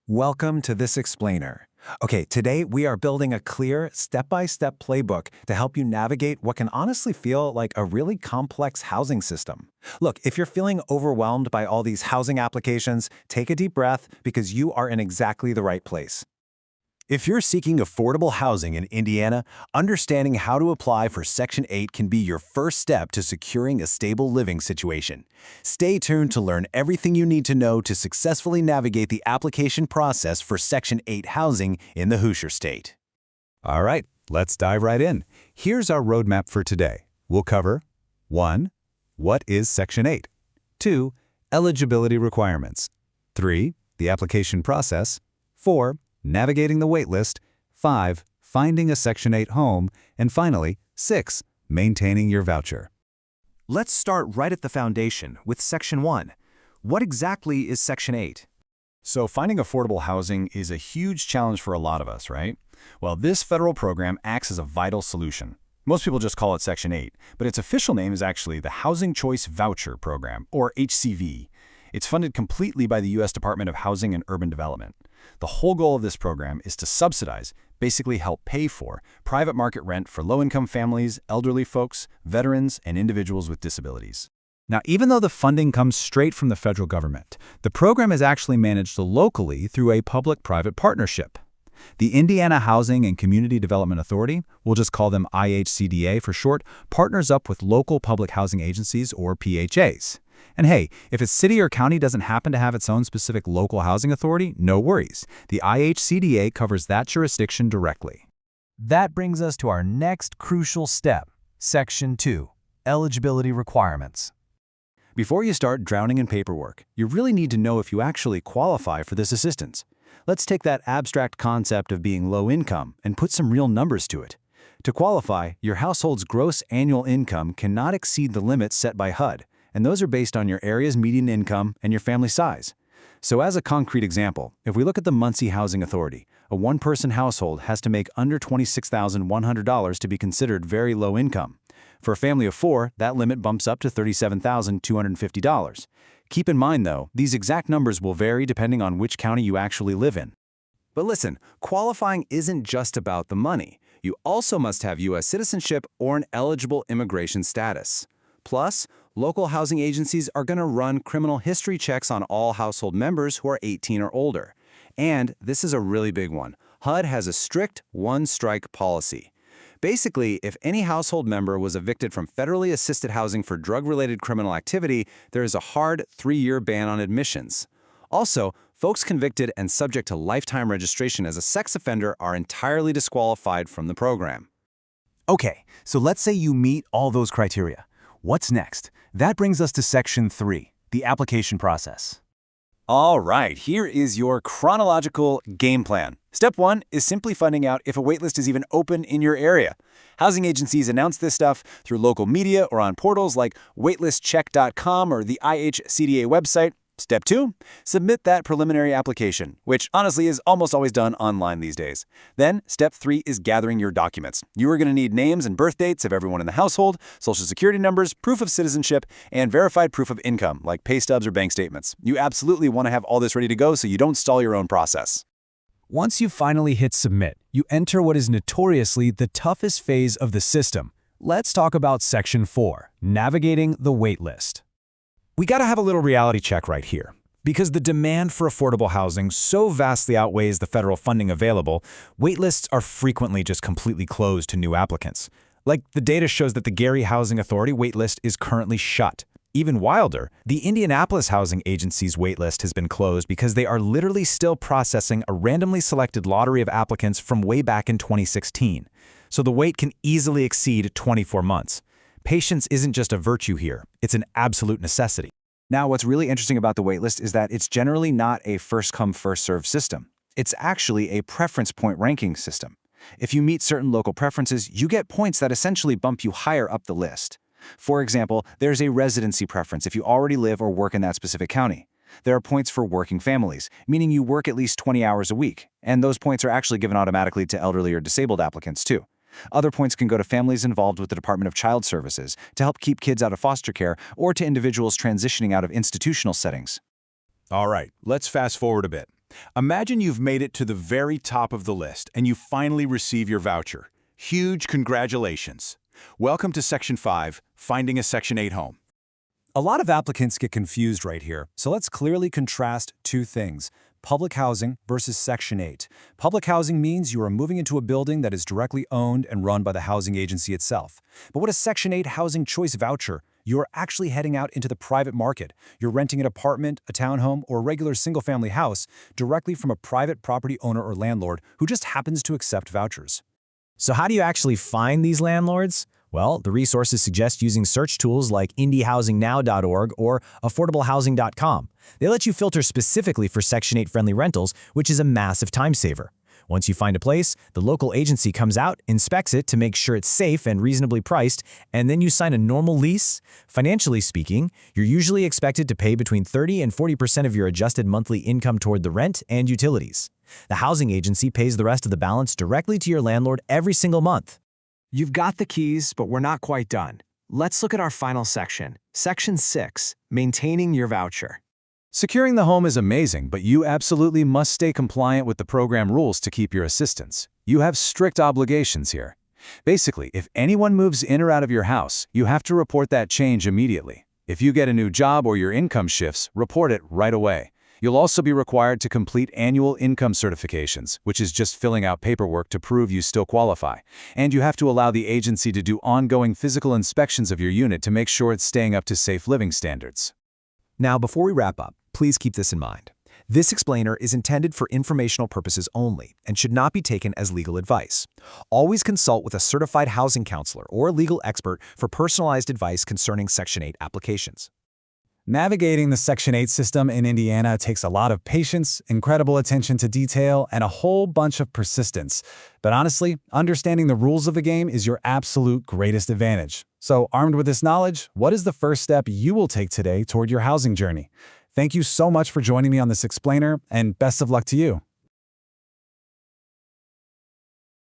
Welcome to This Explainer. Okay, today we are building a clear, step-by-step playbook to help you navigate what can honestly feel like a really complex housing system. Look, if you're feeling overwhelmed by all these housing applications, take a deep breath because you are in exactly the right place. If you're seeking affordable housing in Indiana, understanding how to apply for Section 8 can be your first step to securing a stable living situation. Stay tuned to learn everything you need to know to successfully navigate the application process for Section 8 housing in the Voucher state. All right, let's dive right in. Here's our roadmap for today. We'll cover 1. What is Section 8? 2. Eligibility requirements. 3. The application process. 4. Navigating the waitlist. 5. Finding a Section 8 home. And finally, 6. Maintaining your voucher. Let's start right at the foundation with Section 1. What exactly is Section 8? So finding affordable housing is a huge challenge for a lot of us, right? Well, this federal program acts as a vital solution. Most people just call it Section 8, but its official name is actually the Housing Choice Voucher Program, or HCV. It's funded completely by the U.S. Department of Housing and Urban Development. The whole goal of this program is to subsidize, basically help pay for, private market rent for low-income families, elderly folks, veterans, and individuals with disabilities. Now, even though the funding comes straight from the federal government, the program is actually managed locally through a public-private partnership. The Indiana Housing and Community Development Authority, we'll just call them IHCDA for short, partners up with local public housing agencies, or PHAs. And hey, if a city or county doesn't happen to have its own specific local housing authority, no worries. The IHCDA covers that jurisdiction directly. That brings us to our next crucial step, Section 2, Eligibility Requirements. Before you start drowning in paperwork, you really need to know if you actually qualify for this assistance. Let's take that abstract concept of being low income and put some real numbers to it. To qualify, your household's gross annual income cannot exceed the limits set by HUD, and those are based on your area's median income and your family size. So as a concrete example, if we look at the Muncie Housing Authority, a one-person household has to make under $26,100 to be considered very low income. For a family of 4, that limit bumps up to $37,250. Keep in mind, though, these exact numbers will vary depending on which county you actually live in. But listen, qualifying isn't just about the money. You also must have U.S. citizenship or an eligible immigration status. Plus, local housing agencies are going to run criminal history checks on all household members who are 18 or older. And this is a really big one. HUD has a strict one-strike policy. Basically, if any household member was evicted from federally assisted housing for drug-related criminal activity, there is a hard 3-year ban on admissions. Also, folks convicted and subject to lifetime registration as a sex offender are entirely disqualified from the program. Okay, so let's say you meet all those criteria. What's next? That brings us to Section 3, the application process. All right, here is your chronological game plan. Step 1 is simply finding out if a waitlist is even open in your area. Housing agencies announce this stuff through local media or on portals like waitlistcheck.com or the IHCDA website. Step 2, submit that preliminary application, which honestly is almost always done online these days. Then, Step 3 is gathering your documents. You are going to need names and birth dates of everyone in the household, social security numbers, proof of citizenship, and verified proof of income, like pay stubs or bank statements. You absolutely want to have all this ready to go so you don't stall your own process. Once you finally hit submit, you enter what is notoriously the toughest phase of the system. Let's talk about Section 4, navigating the waitlist. We gotta have a little reality check right here. Because the demand for affordable housing so vastly outweighs the federal funding available, waitlists are frequently just completely closed to new applicants. Like, the data shows that the Gary Housing Authority waitlist is currently shut. Even wilder, the Indianapolis Housing Agency's waitlist has been closed because they are literally still processing a randomly selected lottery of applicants from way back in 2016. So the wait can easily exceed 24 months. Patience isn't just a virtue here, it's an absolute necessity. Now, what's really interesting about the waitlist is that it's generally not a first-come, first-served system. It's actually a preference point ranking system. If you meet certain local preferences, you get points that essentially bump you higher up the list. For example, there's a residency preference if you already live or work in that specific county. There are points for working families, meaning you work at least 20 hours a week, and those points are actually given automatically to elderly or disabled applicants too. Other points can go to families involved with the Department of Child Services to help keep kids out of foster care or to individuals transitioning out of institutional settings. All right, let's fast forward a bit. Imagine you've made it to the very top of the list and you finally receive your voucher. Huge congratulations. Welcome to Section 5, Finding a Section 8 Home. A lot of applicants get confused right here, so let's clearly contrast two things: public housing versus Section 8. Public housing means you are moving into a building that is directly owned and run by the housing agency itself. But what is Section 8 housing choice voucher? You're actually heading out into the private market. You're renting an apartment, a townhome, or a regular single-family house directly from a private property owner or landlord who just happens to accept vouchers. So how do you actually find these landlords? Well, the resources suggest using search tools like indiehousingnow.org or affordablehousing.com. They let you filter specifically for Section 8 friendly rentals, which is a massive time saver. Once you find a place, the local agency comes out, inspects it to make sure it's safe and reasonably priced, and then you sign a normal lease. Financially speaking, you're usually expected to pay between 30 and 40% of your adjusted monthly income toward the rent and utilities. The housing agency pays the rest of the balance directly to your landlord every single month. You've got the keys, but we're not quite done. Let's look at our final section, Section 6, Maintaining Your Voucher. Securing the home is amazing, but you absolutely must stay compliant with the program rules to keep your assistance. You have strict obligations here. Basically, if anyone moves in or out of your house, you have to report that change immediately. If you get a new job or your income shifts, report it right away. You'll also be required to complete annual income certifications, which is just filling out paperwork to prove you still qualify. And you have to allow the agency to do ongoing physical inspections of your unit to make sure it's staying up to safe living standards. Now, before we wrap up, please keep this in mind. This explainer is intended for informational purposes only and should not be taken as legal advice. Always consult with a certified housing counselor or legal expert for personalized advice concerning Section 8 applications. Navigating the Section 8 system in Indiana takes a lot of patience, incredible attention to detail, and a whole bunch of persistence. But honestly, understanding the rules of the game is your absolute greatest advantage. So, armed with this knowledge, what is the first step you will take today toward your housing journey? Thank you so much for joining me on this explainer, and best of luck to you.